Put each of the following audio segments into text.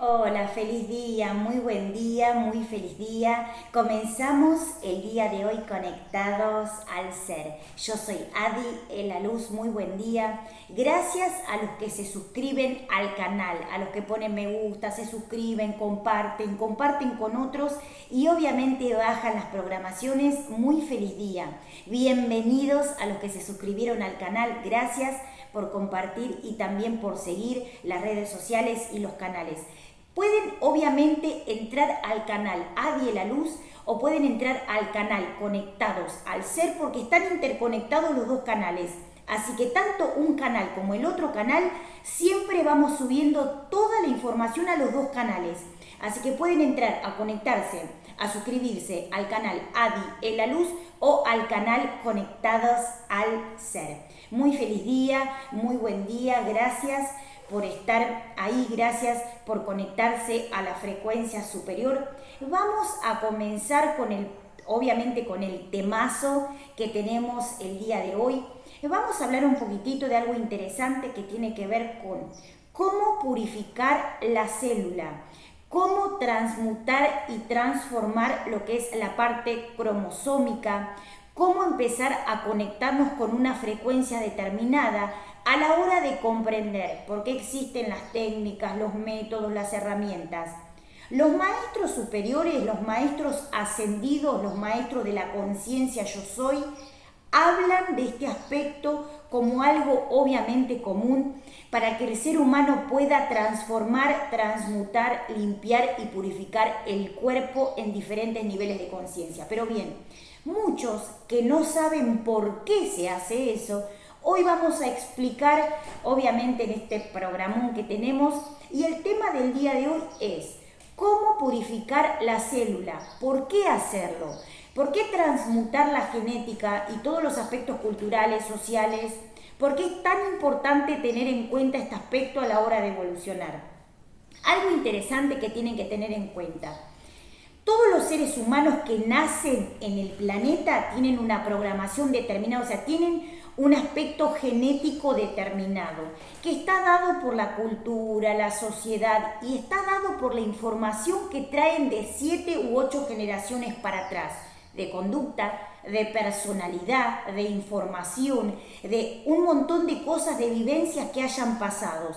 Hola, feliz día, muy buen día, muy feliz día. Comenzamos el día de hoy conectados al ser. Yo soy Adi, la luz, muy buen día. Gracias a los que se suscriben al canal, a los que ponen me gusta, se suscriben, comparten con otros y obviamente bajan las programaciones. Muy feliz día. Bienvenidos a los que se suscribieron al canal. Gracias por compartir y también por seguir las redes sociales y los canales. Pueden obviamente entrar al canal Adi la Luz o pueden entrar al canal Conectados al Ser porque están interconectados los dos canales. Así que tanto un canal como el otro canal siempre vamos subiendo toda la información a los dos canales. Así que pueden entrar a conectarse, a suscribirse al canal Adi la Luz o al canal Conectados al Ser. Muy feliz día, muy buen día, gracias por estar ahí, gracias por conectarse a la frecuencia superior. Vamos a comenzar obviamente con el temazo que tenemos el día de hoy. Vamos a hablar un poquitito de algo interesante que tiene que ver con cómo purificar la célula, cómo transmutar y transformar lo que es la parte cromosómica, cómo empezar a conectarnos con una frecuencia determinada a la hora de comprender por qué existen las técnicas, los métodos, las herramientas. Los maestros superiores, los maestros ascendidos, los maestros de la conciencia yo soy, hablan de este aspecto como algo obviamente común para que el ser humano pueda transformar, transmutar, limpiar y purificar el cuerpo en diferentes niveles de conciencia. Pero bien, muchos que no saben por qué se hace eso, hoy vamos a explicar, obviamente en este programón que tenemos, y el tema del día de hoy es cómo purificar la célula, por qué hacerlo, por qué transmutar la genética y todos los aspectos culturales, sociales, por qué es tan importante tener en cuenta este aspecto a la hora de evolucionar. Algo interesante que tienen que tener en cuenta. Todos los seres humanos que nacen en el planeta tienen una programación determinada, o sea, tienen un aspecto genético determinado, que está dado por la cultura, la sociedad y está dado por la información que traen de 7 u 8 generaciones para atrás, de conducta, de personalidad, de información, de un montón de cosas, de vivencias que hayan pasado.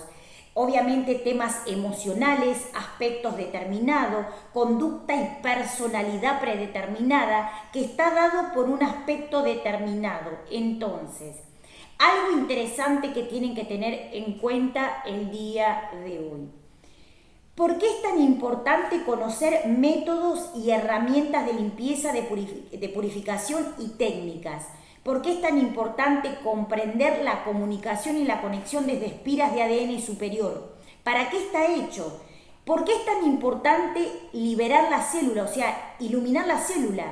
Obviamente temas emocionales, aspectos determinados, conducta y personalidad predeterminada que está dado por un aspecto determinado. Entonces, algo interesante que tienen que tener en cuenta el día de hoy. ¿Por qué es tan importante conocer métodos y herramientas de limpieza, de purificación y técnicas? ¿Por qué es tan importante comprender la comunicación y la conexión desde espiras de ADN superior? ¿Para qué está hecho? ¿Por qué es tan importante liberar la célula, o sea, iluminar la célula?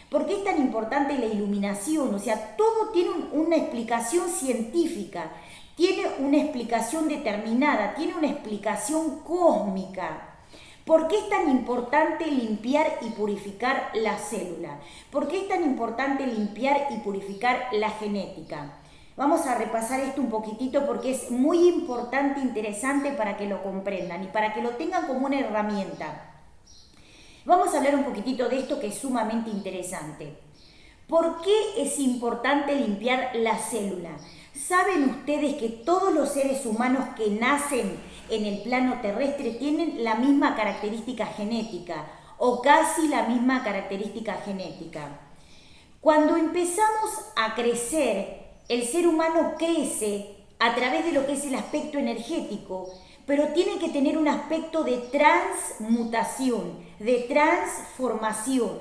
¿Por qué es tan importante la iluminación? O sea, todo tiene una explicación científica, tiene una explicación determinada, tiene una explicación cósmica. ¿Por qué es tan importante limpiar y purificar la célula? ¿Por qué es tan importante limpiar y purificar la genética? Vamos a repasar esto un poquitito porque es muy importante, interesante para que lo comprendan y para que lo tengan como una herramienta. Vamos a hablar un poquitito de esto que es sumamente interesante. ¿Por qué es importante limpiar la célula? ¿Saben ustedes que todos los seres humanos que nacen en el plano terrestre tienen la misma característica genética o casi la misma característica genética? Cuando empezamos a crecer, el ser humano crece a través de lo que es el aspecto energético, pero tiene que tener un aspecto de transmutación, de transformación,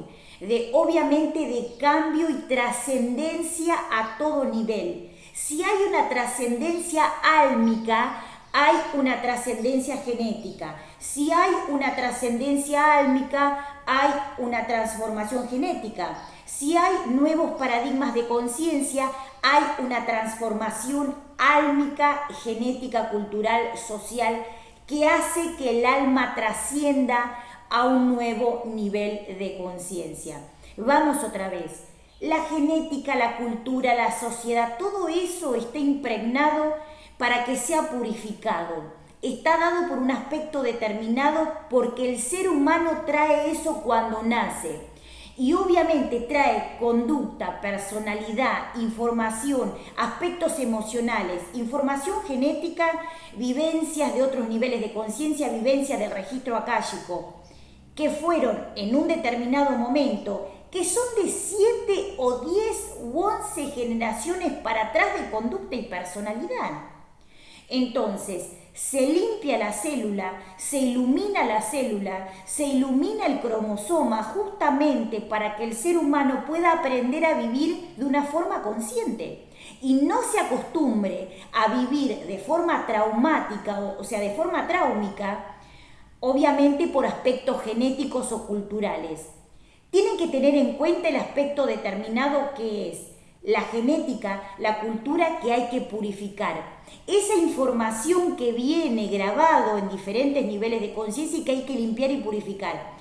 obviamente de cambio y trascendencia a todo nivel. Si hay una trascendencia álmica, hay una trascendencia genética. Si hay una trascendencia álmica, hay una transformación genética. Si hay nuevos paradigmas de conciencia, hay una transformación álmica, genética, cultural, social, que hace que el alma trascienda a un nuevo nivel de conciencia. Vamos otra vez. La genética, la cultura, la sociedad, todo eso está impregnado para que sea purificado. está dado por un aspecto determinado porque el ser humano trae eso cuando nace. Y obviamente trae conducta, personalidad, información, aspectos emocionales, información genética, vivencias de otros niveles de conciencia, vivencias del registro akáshico, que fueron en un determinado momento, que son de 7 o 10 u 11 generaciones para atrás de conducta y personalidad. Entonces, se limpia la célula, se ilumina la célula, se ilumina el cromosoma justamente para que el ser humano pueda aprender a vivir de una forma consciente y no se acostumbre a vivir de forma traumática, o sea, de forma tráumica, obviamente por aspectos genéticos o culturales. Tienen que tener en cuenta el aspecto determinado que es la genética, la cultura que hay que purificar. Esa información que viene grabado en diferentes niveles de conciencia y que hay que limpiar y purificar.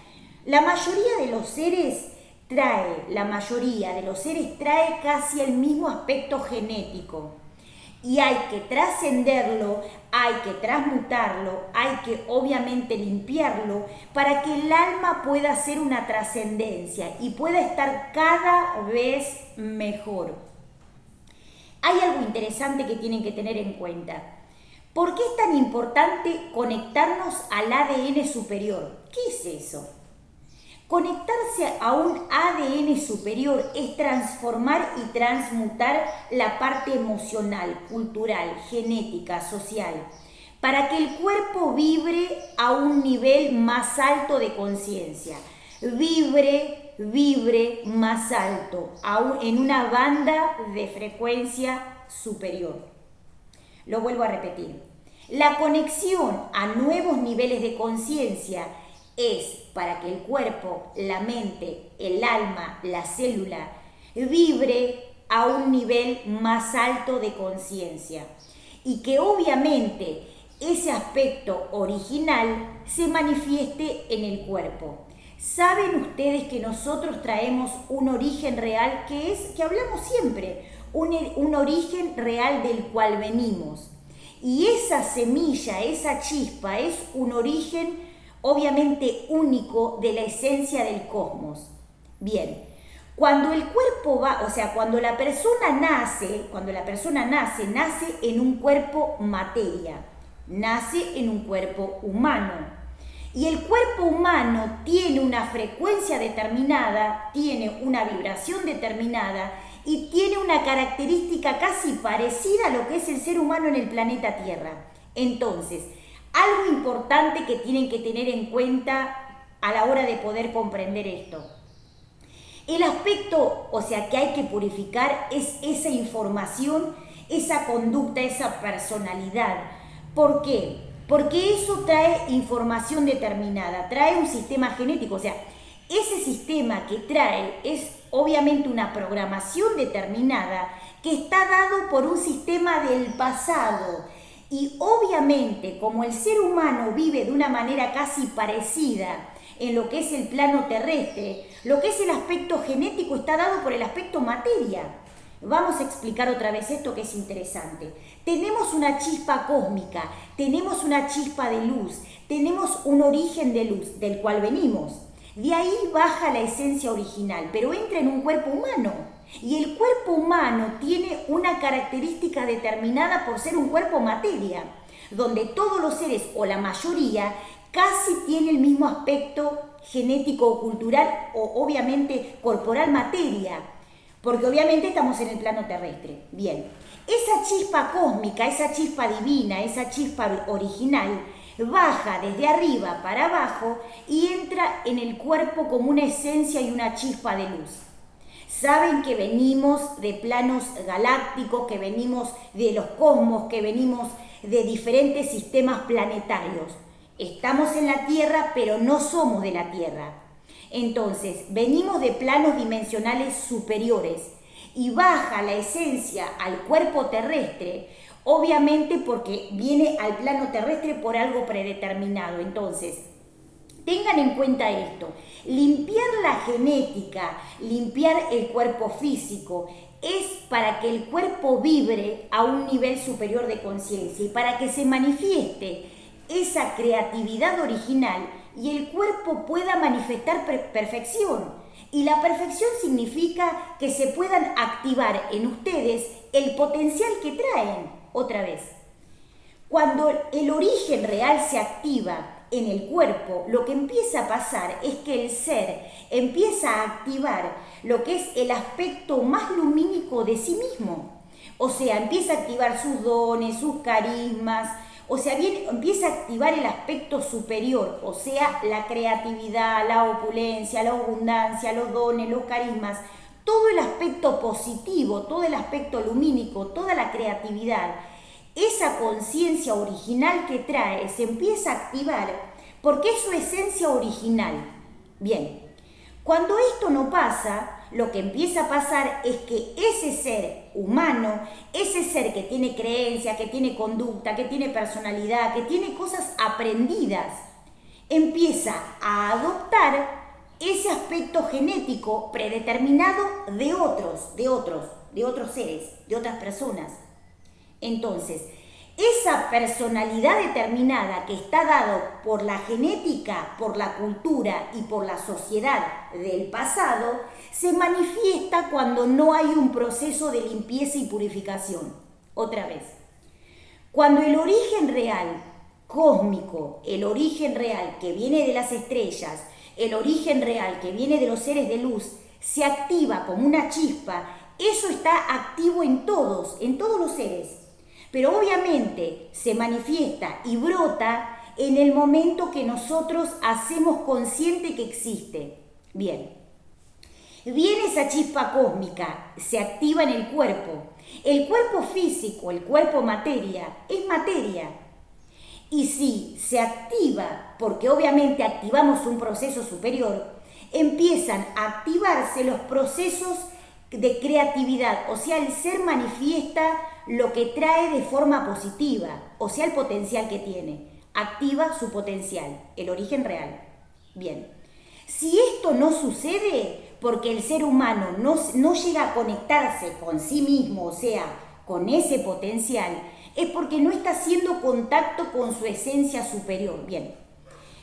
La mayoría de los seres trae casi el mismo aspecto genético. Y hay que trascenderlo, hay que transmutarlo, hay que obviamente limpiarlo para que el alma pueda hacer una trascendencia y pueda estar cada vez mejor. Hay algo interesante que tienen que tener en cuenta. ¿Por qué es tan importante conectarnos al ADN superior? ¿Qué es eso? Conectarse a un ADN superior es transformar y transmutar la parte emocional, cultural, genética, social, para que el cuerpo vibre a un nivel más alto de conciencia. Vibre más alto, en una banda de frecuencia superior. Lo vuelvo a repetir. La conexión a nuevos niveles de conciencia es para que el cuerpo, la mente, el alma, la célula vibre a un nivel más alto de conciencia y que obviamente ese aspecto original se manifieste en el cuerpo. ¿Saben ustedes que nosotros traemos un origen real que hablamos siempre, un origen real del cual venimos? Y esa semilla, esa chispa es un origen obviamente único de la esencia del cosmos. Bien, cuando el cuerpo cuando la persona nace, nace en un cuerpo materia, nace en un cuerpo humano. Y el cuerpo humano tiene una frecuencia determinada, tiene una vibración determinada y tiene una característica casi parecida a lo que es el ser humano en el planeta Tierra. Entonces, algo importante que tienen que tener en cuenta a la hora de poder comprender esto. El aspecto, que hay que purificar es esa información, esa conducta, esa personalidad. ¿Por qué? Porque eso trae información determinada, trae un sistema genético, ese sistema que trae es obviamente una programación determinada que está dado por un sistema del pasado. Y obviamente, como el ser humano vive de una manera casi parecida en lo que es el plano terrestre, lo que es el aspecto genético está dado por el aspecto materia. Vamos a explicar otra vez esto que es interesante. Tenemos una chispa cósmica, tenemos una chispa de luz, tenemos un origen de luz del cual venimos. De ahí baja la esencia original, pero entra en un cuerpo humano. Y el cuerpo humano tiene una característica determinada por ser un cuerpo materia, donde todos los seres, o la mayoría, casi tiene el mismo aspecto genético o cultural, o obviamente corporal materia, porque obviamente estamos en el plano terrestre. Bien, esa chispa cósmica, esa chispa divina, esa chispa original, baja desde arriba para abajo y entra en el cuerpo como una esencia y una chispa de luz. Saben que venimos de planos galácticos, que venimos de los cosmos, que venimos de diferentes sistemas planetarios. Estamos en la Tierra, pero no somos de la Tierra. Entonces, venimos de planos dimensionales superiores y baja la esencia al cuerpo terrestre, obviamente porque viene al plano terrestre por algo predeterminado. Entonces, tengan en cuenta esto, limpiar la genética, limpiar el cuerpo físico, es para que el cuerpo vibre a un nivel superior de conciencia y para que se manifieste esa creatividad original y el cuerpo pueda manifestar perfección. Y la perfección significa que se puedan activar en ustedes el potencial que traen. Otra vez, cuando el origen real se activa en el cuerpo, lo que empieza a pasar es que el ser empieza a activar lo que es el aspecto más lumínico de sí mismo. O sea, empieza a activar sus dones, sus carismas, o sea, bien, empieza a activar el aspecto superior, o sea, la creatividad, la opulencia, la abundancia, los dones, los carismas, todo el aspecto positivo, todo el aspecto lumínico, toda la creatividad. Esa conciencia original que trae se empieza a activar porque es su esencia original. Bien, cuando esto no pasa, lo que empieza a pasar es que ese ser humano, ese ser que tiene creencia, que tiene conducta, que tiene personalidad, que tiene cosas aprendidas, empieza a adoptar ese aspecto genético predeterminado de otros seres, de otras personas. Entonces, esa personalidad determinada que está dado por la genética, por la cultura y por la sociedad del pasado, se manifiesta cuando no hay un proceso de limpieza y purificación. Otra vez, cuando el origen real, cósmico, el origen real que viene de las estrellas, el origen real que viene de los seres de luz, se activa como una chispa, eso está activo en todos los seres. Pero obviamente se manifiesta y brota en el momento que nosotros hacemos consciente que existe. Bien, viene esa chispa cósmica, se activa en el cuerpo. El cuerpo físico, el cuerpo materia, es materia. Y si se activa, porque obviamente activamos un proceso superior, empiezan a activarse los procesos de creatividad, o sea, el ser manifiesta lo que trae de forma positiva, o sea, el potencial que tiene, activa su potencial, el origen real. Bien, si esto no sucede, porque el ser humano no llega a conectarse con sí mismo, o sea, con ese potencial, es porque no está haciendo contacto con su esencia superior. Bien,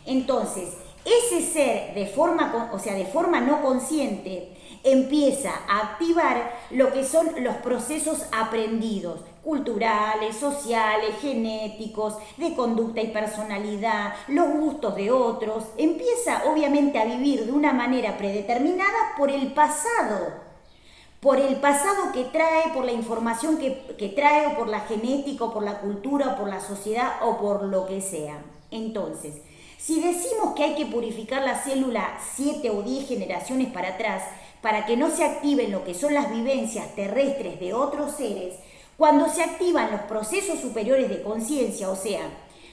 entonces, ese ser de forma no consciente, empieza a activar lo que son los procesos aprendidos, culturales, sociales, genéticos, de conducta y personalidad, los gustos de otros. Empieza obviamente a vivir de una manera predeterminada por el pasado que trae, por la información que trae, o por la genética, o por la cultura, o por la sociedad, o por lo que sea. Entonces, si decimos que hay que purificar la célula 7 o 10 generaciones para atrás, para que no se activen lo que son las vivencias terrestres de otros seres, cuando se activan los procesos superiores de conciencia, o sea,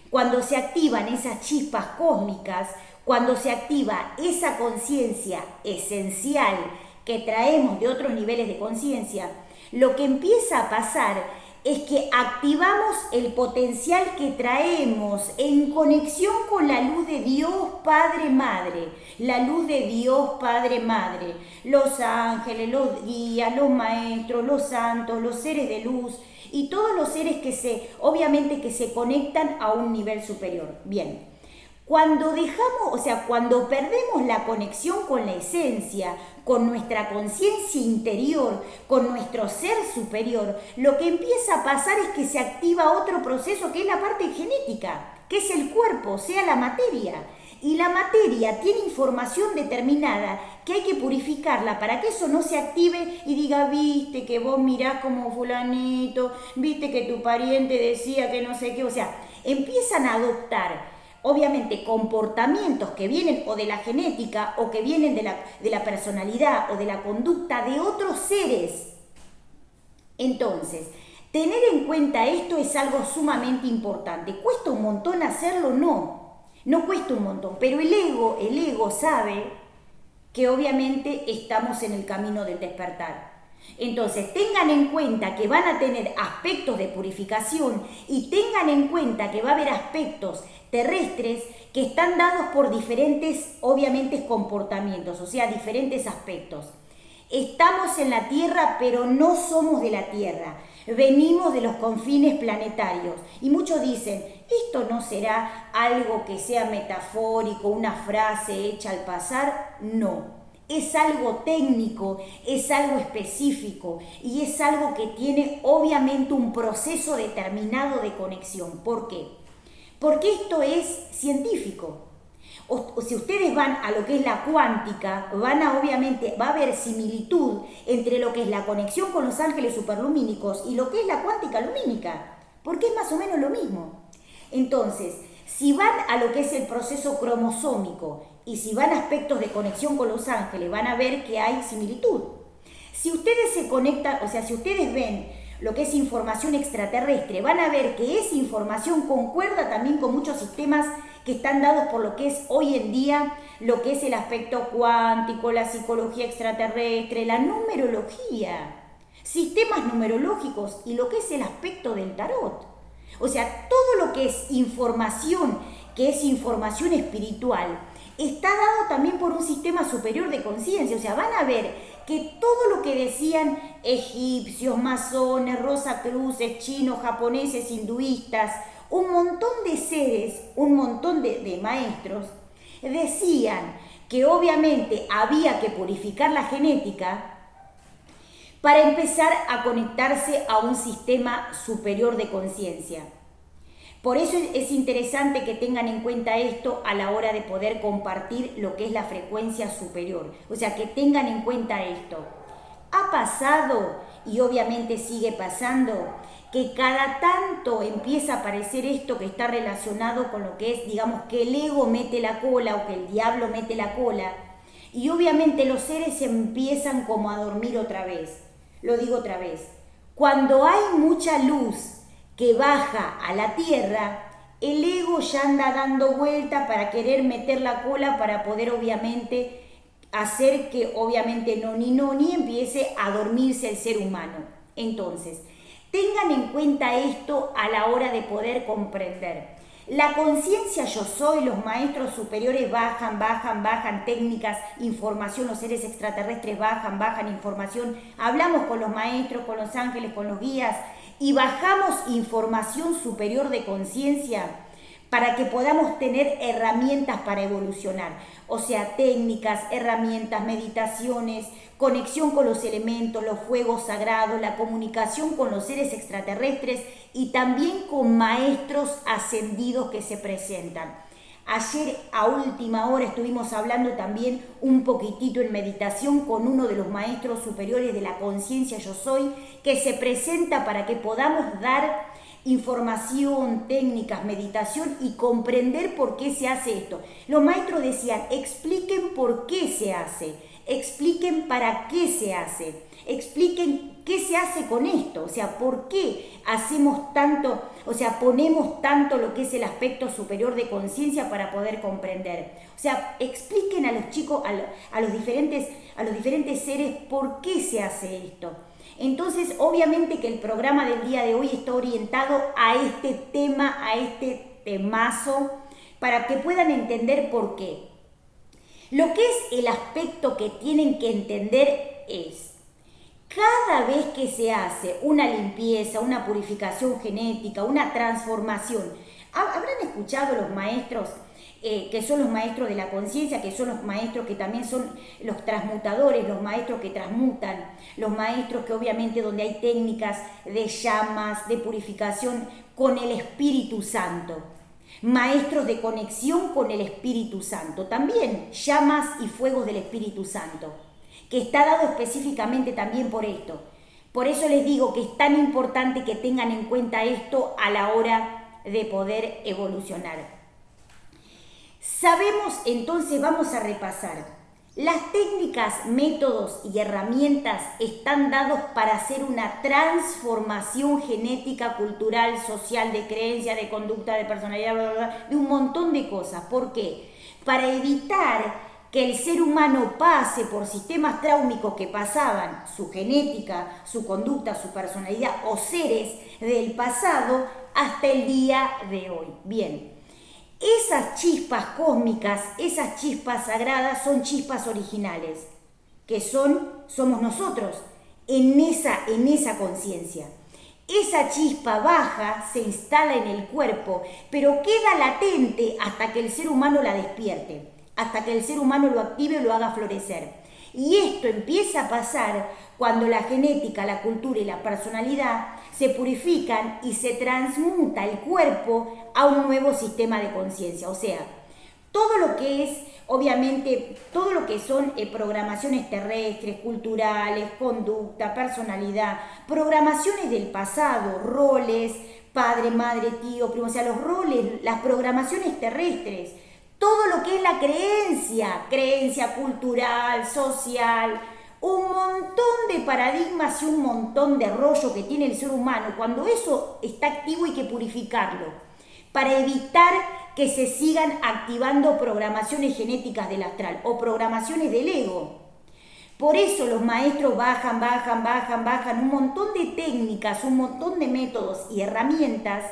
cuando se activan esas chispas cósmicas, cuando se activa esa conciencia esencial que traemos de otros niveles de conciencia, lo que empieza a pasar es que activamos el potencial que traemos en conexión con la luz de Dios Padre Madre, la luz de Dios Padre Madre, los ángeles, los guías, los maestros, los santos, los seres de luz y todos los seres que se conectan a un nivel superior. Bien. Cuando cuando perdemos la conexión con la esencia, con nuestra conciencia interior, con nuestro ser superior, lo que empieza a pasar es que se activa otro proceso que es la parte genética, que es el cuerpo, o sea, la materia. Y la materia tiene información determinada que hay que purificarla para que eso no se active y diga, viste que vos mirás como fulanito, viste que tu pariente decía que no sé qué, o sea, empiezan a adoptar obviamente comportamientos que vienen o de la genética o que vienen de la personalidad o de la conducta de otros seres. Entonces, tener en cuenta esto es algo sumamente importante. ¿Cuesta un montón hacerlo? No cuesta un montón, pero el ego sabe que obviamente estamos en el camino del despertar. Entonces, tengan en cuenta que van a tener aspectos de purificación y tengan en cuenta que va a haber aspectos terrestres que están dados por diferentes, obviamente, comportamientos, o sea, diferentes aspectos. Estamos en la Tierra, pero no somos de la Tierra. Venimos de los confines planetarios. Y muchos dicen, ¿esto no será algo que sea metafórico, una frase hecha al pasar? No. Es algo técnico, es algo específico y es algo que tiene obviamente un proceso determinado de conexión. ¿Por qué? Porque esto es científico. O si ustedes van a lo que es la cuántica, obviamente va a haber similitud entre lo que es la conexión con los ángeles superlumínicos y lo que es la cuántica lumínica, porque es más o menos lo mismo. Entonces, si van a lo que es el proceso cromosómico y si van a aspectos de conexión con los ángeles, van a ver que hay similitud. Si ustedes se conectan, o sea, si ustedes ven lo que es información extraterrestre, van a ver que esa información concuerda también con muchos sistemas que están dados por lo que es hoy en día, lo que es el aspecto cuántico, la psicología extraterrestre, la numerología, sistemas numerológicos y lo que es el aspecto del tarot. O sea, todo lo que es información espiritual, está dado también por un sistema superior de conciencia. O sea, van a ver que todo lo que decían egipcios, masones, rosacruces, chinos, japoneses, hinduistas, un montón de seres, un montón de maestros, decían que obviamente había que purificar la genética para empezar a conectarse a un sistema superior de conciencia. Por eso es interesante que tengan en cuenta esto a la hora de poder compartir lo que es la frecuencia superior. O sea, que tengan en cuenta esto. Ha pasado, y obviamente sigue pasando, que cada tanto empieza a aparecer esto que está relacionado con lo que es, digamos, que el ego mete la cola o que el diablo mete la cola. Y obviamente los seres empiezan como a dormir otra vez. Lo digo otra vez. Cuando hay mucha luz que baja a la tierra, el ego ya anda dando vuelta para querer meter la cola para poder obviamente hacer que obviamente ni empiece a dormirse el ser humano. Entonces, tengan en cuenta esto a la hora de poder comprender. La conciencia yo soy, los maestros superiores bajan técnicas, información, los seres extraterrestres bajan información, hablamos con los maestros, con los ángeles, con los guías y bajamos información superior de conciencia para que podamos tener herramientas para evolucionar. O sea, técnicas, herramientas, meditaciones, conexión con los elementos, los fuegos sagrados, la comunicación con los seres extraterrestres y también con maestros ascendidos que se presentan. Ayer a última hora estuvimos hablando también un poquitito en meditación con uno de los maestros superiores de la conciencia yo soy, que se presenta para que podamos dar información, técnicas, meditación y comprender por qué se hace esto. Los maestros decían, expliquen por qué se hace, expliquen para qué se hace, expliquen qué se hace con esto, o sea, por qué hacemos tanto, o sea, ponemos tanto lo que es el aspecto superior de conciencia para poder comprender. O sea, expliquen a los chicos, a los diferentes seres por qué se hace esto. Entonces, obviamente que el programa del día de hoy está orientado a este tema, a este temazo, para que puedan entender por qué. Lo que es el aspecto que tienen que entender es, cada vez que se hace una limpieza, una purificación genética, una transformación, ¿habrán escuchado los maestros que son los maestros de la conciencia, que son los maestros que también son los transmutadores, los maestros que transmutan, los maestros que obviamente donde hay técnicas de llamas, de purificación con el Espíritu Santo? Maestros de conexión con el Espíritu Santo, también llamas y fuegos del Espíritu Santo, que está dado específicamente también por esto. Por eso les digo que es tan importante que tengan en cuenta esto a la hora de poder evolucionar. Sabemos, entonces vamos a repasar. Las técnicas, métodos y herramientas están dados para hacer una transformación genética, cultural, social, de creencia, de conducta, de personalidad, bla, bla, bla, de un montón de cosas. ¿Por qué? Para evitar que el ser humano pase por sistemas tráumicos que pasaban su genética, su conducta, su personalidad o seres del pasado hasta el día de hoy. Bien. Esas chispas cósmicas, esas chispas sagradas son chispas originales, que somos nosotros, en esa conciencia. Esa chispa baja, se instala en el cuerpo, pero queda latente hasta que el ser humano la despierte, hasta que el ser humano lo active y lo haga florecer. Y esto empieza a pasar cuando la genética, la cultura y la personalidad se purifican y se transmuta el cuerpo a un nuevo sistema de conciencia. O sea, todo lo que es, obviamente, todo lo que son programaciones terrestres, culturales, conducta, personalidad, programaciones del pasado, roles, padre, madre, tío, primo, o sea, los roles, las programaciones terrestres, todo lo que es la creencia cultural, social, un montón de paradigmas y un montón de rollo que tiene el ser humano, cuando eso está activo hay que purificarlo, para evitar que se sigan activando programaciones genéticas del astral o programaciones del ego. Por eso los maestros bajan un montón de técnicas, un montón de métodos y herramientas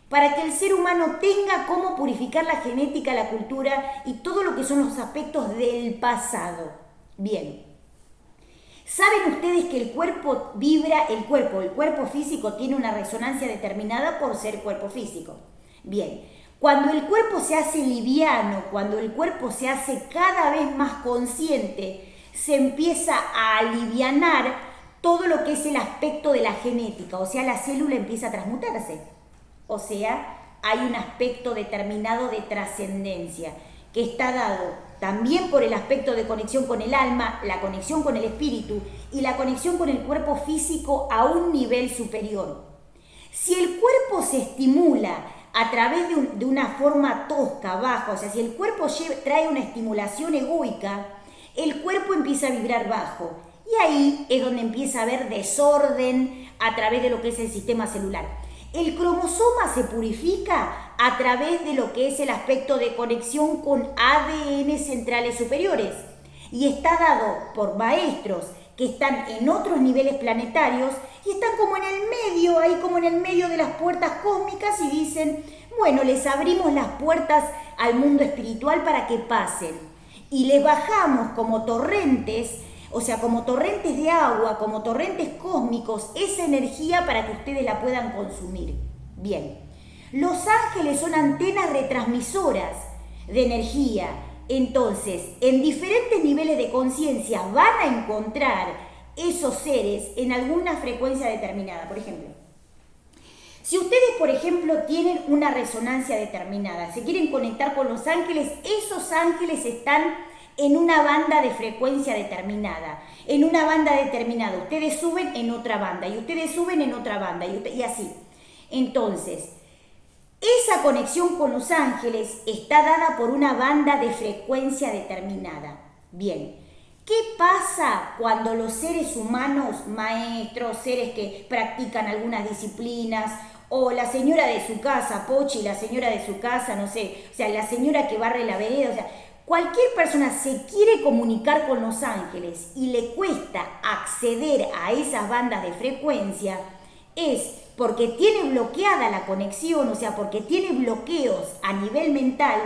para que el ser humano tenga cómo purificar la genética, la cultura y todo lo que son los aspectos del pasado. Bien, ¿saben ustedes que el cuerpo vibra, el cuerpo físico tiene una resonancia determinada por ser cuerpo físico? Bien, cuando el cuerpo se hace liviano, cuando el cuerpo se hace cada vez más consciente, se empieza a alivianar todo lo que es el aspecto de la genética, o sea, la célula empieza a transmutarse. O sea, hay un aspecto determinado de trascendencia que está dado también por el aspecto de conexión con el alma, la conexión con el espíritu y la conexión con el cuerpo físico a un nivel superior. Si el cuerpo se estimula a través de una forma tosca, baja, o sea, si el cuerpo trae una estimulación egoica, el cuerpo empieza a vibrar bajo. Y ahí es donde empieza a haber desorden a través de lo que es el sistema celular. El cromosoma se purifica a través de lo que es el aspecto de conexión con ADN centrales superiores y está dado por maestros que están en otros niveles planetarios y están como en el medio, ahí como en el medio de las puertas cósmicas y dicen, bueno, les abrimos las puertas al mundo espiritual para que pasen y les bajamos como torrentes, o sea, como torrentes de agua, como torrentes cósmicos, esa energía para que ustedes la puedan consumir. Bien, los ángeles son antenas retransmisoras de energía. Entonces, en diferentes niveles de conciencia van a encontrar esos seres en alguna frecuencia determinada. Por ejemplo, si ustedes, por ejemplo, tienen una resonancia determinada, se quieren conectar con los ángeles, esos ángeles están en una banda de frecuencia determinada, en una banda determinada, ustedes suben en otra banda y ustedes suben en otra banda y así. Entonces, esa conexión con los ángeles está dada por una banda de frecuencia determinada. Bien, ¿qué pasa cuando los seres humanos, maestros, seres que practican algunas disciplinas, o la señora de su casa, Pochi, la señora de su casa, no sé, o sea, la señora que barre la vereda, o sea, cualquier persona se quiere comunicar con los ángeles y le cuesta acceder a esas bandas de frecuencia, es porque tiene bloqueada la conexión, o sea, porque tiene bloqueos a nivel mental,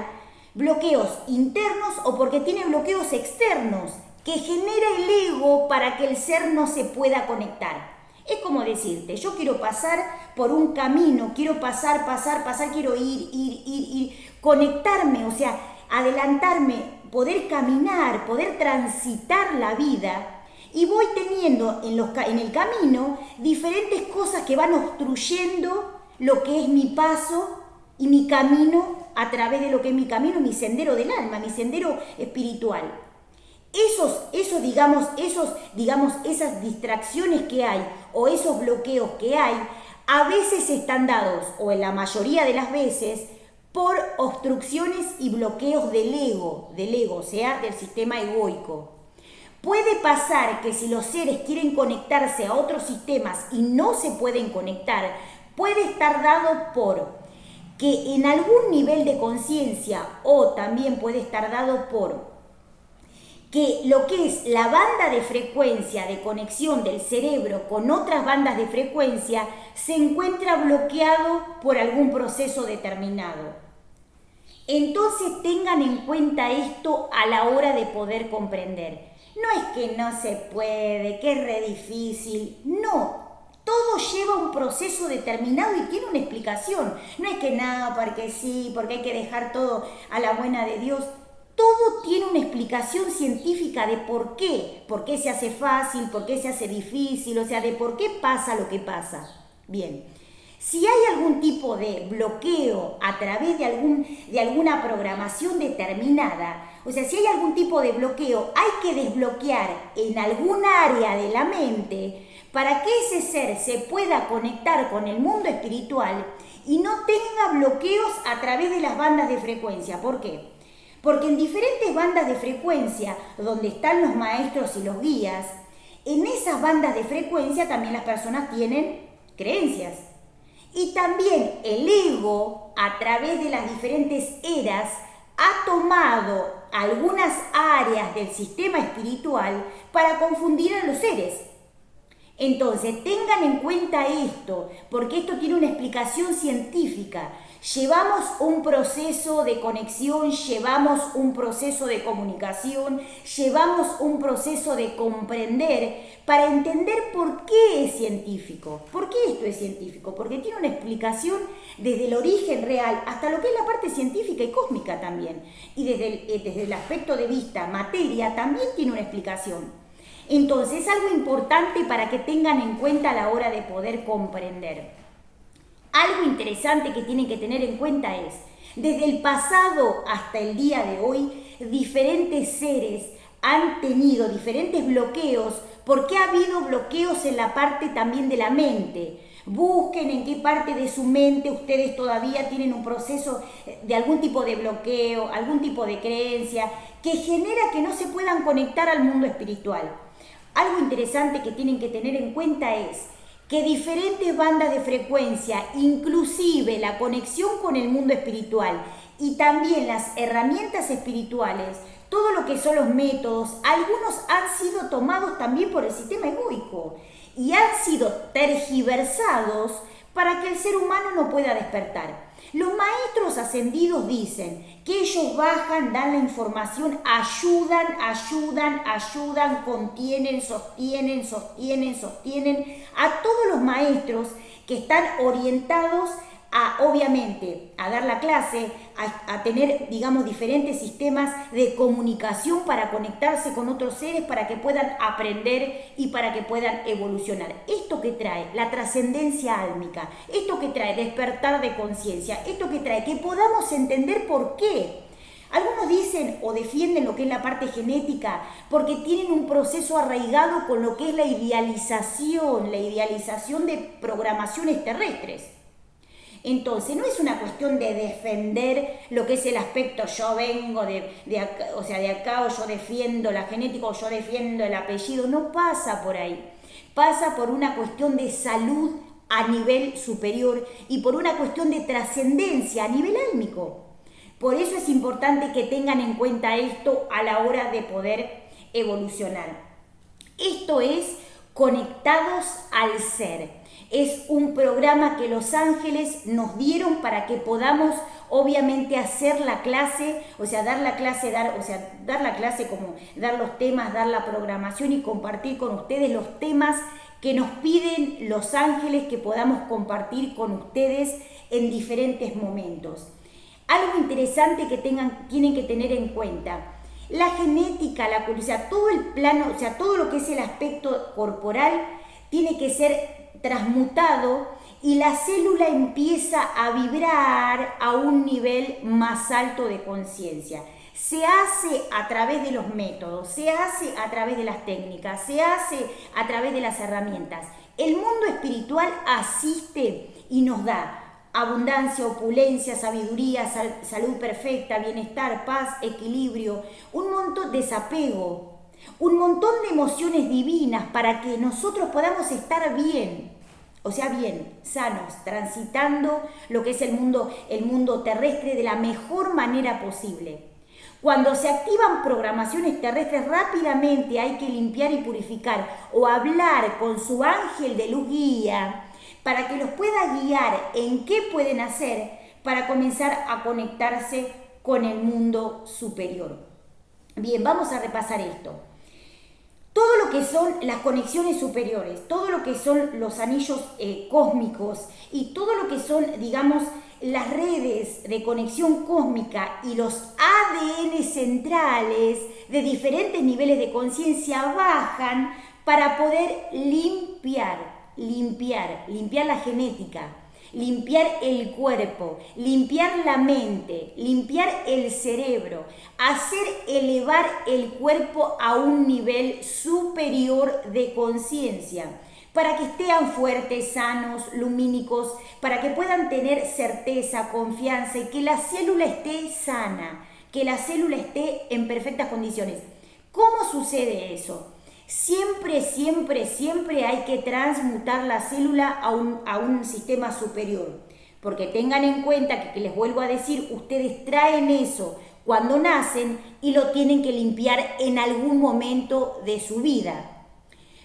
bloqueos internos o porque tiene bloqueos externos que genera el ego para que el ser no se pueda conectar. Es como decirte, yo quiero pasar por un camino, quiero pasar, quiero ir, conectarme, o sea, adelantarme, poder caminar, poder transitar la vida. Y voy teniendo en el camino diferentes cosas que van obstruyendo lo que es mi paso y mi camino a través de lo que es mi camino, mi sendero del alma, mi sendero espiritual. Esas distracciones que hay o esos bloqueos que hay, a veces están dados, o en la mayoría de las veces, por obstrucciones y bloqueos del ego, o sea, del sistema egoico. Puede pasar que si los seres quieren conectarse a otros sistemas y no se pueden conectar, puede estar dado por que en algún nivel de conciencia o también puede estar dado por que lo que es la banda de frecuencia de conexión del cerebro con otras bandas de frecuencia se encuentra bloqueado por algún proceso determinado. Entonces tengan en cuenta esto a la hora de poder comprender No es que no se puede, que es re difícil, no. Todo lleva un proceso determinado y tiene una explicación. No es que nada, porque sí, porque hay que dejar todo a la buena de Dios. Todo tiene una explicación científica de por qué se hace fácil, por qué se hace difícil, o sea, de por qué pasa lo que pasa. Bien, si hay algún tipo de bloqueo a través de alguna programación determinada, o sea, si hay algún tipo de bloqueo, hay que desbloquear en algún área de la mente para que ese ser se pueda conectar con el mundo espiritual y no tenga bloqueos a través de las bandas de frecuencia. ¿Por qué? Porque en diferentes bandas de frecuencia, donde están los maestros y los guías, en esas bandas de frecuencia también las personas tienen creencias. Y también el ego, a través de las diferentes eras, ha tomado algunas áreas del sistema espiritual para confundir a los seres. Entonces, tengan en cuenta esto, porque esto tiene una explicación científica. Llevamos un proceso de conexión, llevamos un proceso de comunicación, llevamos un proceso de comprender para entender por qué es científico. ¿Por qué esto es científico? Porque tiene una explicación desde el origen real hasta lo que es la parte científica y cósmica también. Y desde el aspecto de vista materia también tiene una explicación. Entonces, es algo importante para que tengan en cuenta a la hora de poder comprender. Algo interesante que tienen que tener en cuenta es, desde el pasado hasta el día de hoy, diferentes seres han tenido diferentes bloqueos porque ha habido bloqueos en la parte también de la mente. Busquen en qué parte de su mente ustedes todavía tienen un proceso de algún tipo de bloqueo, algún tipo de creencia que genera que no se puedan conectar al mundo espiritual. Algo interesante que tienen que tener en cuenta es que diferentes bandas de frecuencia, inclusive la conexión con el mundo espiritual y también las herramientas espirituales, todo lo que son los métodos, algunos han sido tomados también por el sistema egoico y han sido tergiversados para que el ser humano no pueda despertar. Los maestros ascendidos dicen que ellos bajan, dan la información, ayudan, contienen, sostienen a todos los maestros que están orientados a, obviamente, a dar la clase, a tener, digamos, diferentes sistemas de comunicación para conectarse con otros seres, para que puedan aprender y para que puedan evolucionar. Esto que trae la trascendencia álmica, esto que trae despertar de conciencia, esto que trae que podamos entender por qué. Algunos dicen o defienden lo que es la parte genética porque tienen un proceso arraigado con lo que es la idealización de programaciones terrestres. Entonces, no es una cuestión de defender lo que es el aspecto yo vengo de acá, o sea, de acá, o yo defiendo la genética, o yo defiendo el apellido. No pasa por ahí. Pasa por una cuestión de salud a nivel superior y por una cuestión de trascendencia a nivel álmico. Por eso es importante que tengan en cuenta esto a la hora de poder evolucionar. Esto es Conectados al Ser. Es un programa que los ángeles nos dieron para que podamos, obviamente, hacer la clase, o sea, dar la clase como dar los temas, dar la programación y compartir con ustedes los temas que nos piden los ángeles que podamos compartir con ustedes en diferentes momentos. Algo interesante que tienen que tener en cuenta. La genética, o sea, todo el plano, o sea, todo lo que es el aspecto corporal tiene que ser transmutado y la célula empieza a vibrar a un nivel más alto de conciencia. Se hace a través de los métodos, se hace a través de las técnicas, se hace a través de las herramientas. El mundo espiritual asiste y nos da abundancia, opulencia, sabiduría, salud perfecta, bienestar, paz, equilibrio, un montón de desapego, un montón de emociones divinas para que nosotros podamos estar bien, o sea, bien, sanos, transitando lo que es el mundo terrestre de la mejor manera posible. Cuando se activan programaciones terrestres, rápidamente hay que limpiar y purificar o hablar con su ángel de luz guía para que los pueda guiar en qué pueden hacer para comenzar a conectarse con el mundo superior. Bien, vamos a repasar esto. todo lo que son las conexiones superiores, todo lo que son los anillos cósmicos y todo lo que son, digamos, las redes de conexión cósmica y los ADN centrales de diferentes niveles de conciencia bajan para poder limpiar la genética, limpiar el cuerpo, limpiar la mente, limpiar el cerebro, hacer elevar el cuerpo a un nivel superior de conciencia, para que estén fuertes, sanos, lumínicos, para que puedan tener certeza, confianza y que la célula esté sana, que la célula esté en perfectas condiciones. ¿Cómo sucede eso? Siempre hay que transmutar la célula a un sistema superior. Porque tengan en cuenta que les vuelvo a decir, ustedes traen eso cuando nacen y lo tienen que limpiar en algún momento de su vida.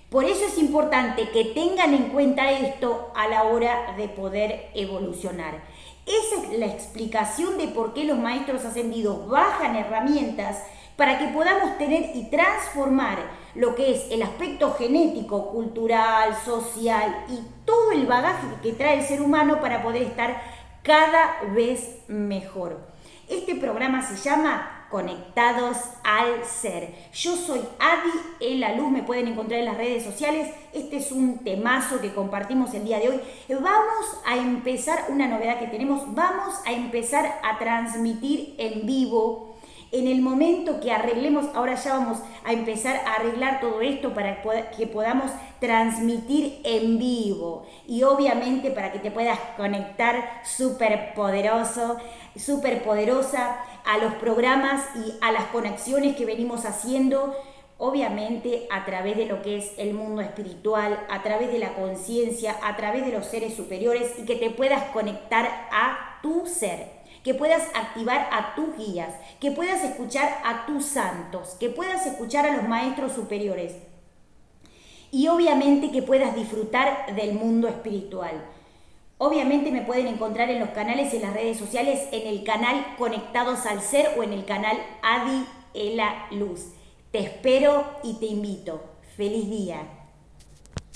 Por eso es importante que tengan en cuenta esto a la hora de poder evolucionar. Esa es la explicación de por qué los maestros ascendidos bajan herramientas para que podamos tener y transformar lo que es el aspecto genético, cultural, social y todo el bagaje que trae el ser humano para poder estar cada vez mejor. Este programa se llama Conectados al Ser. Yo soy Adi La Luz, me pueden encontrar en las redes sociales. Este es un temazo que compartimos el día de hoy. Vamos a empezar una novedad que tenemos, vamos a empezar a transmitir en vivo. En el momento que arreglemos, ahora ya vamos a empezar a arreglar todo esto para que podamos transmitir en vivo. Y obviamente para que te puedas conectar súper poderosa a los programas y a las conexiones que venimos haciendo. Obviamente a través de lo que es el mundo espiritual, a través de la conciencia, a través de los seres superiores y que te puedas conectar a tu ser. Que puedas activar a tus guías, que puedas escuchar a tus santos, que puedas escuchar a los maestros superiores y obviamente que puedas disfrutar del mundo espiritual. Obviamente me pueden encontrar en los canales, en las redes sociales, en el canal Conectados al Ser o en el canal Adi La Luz. Te espero y te invito. ¡Feliz día!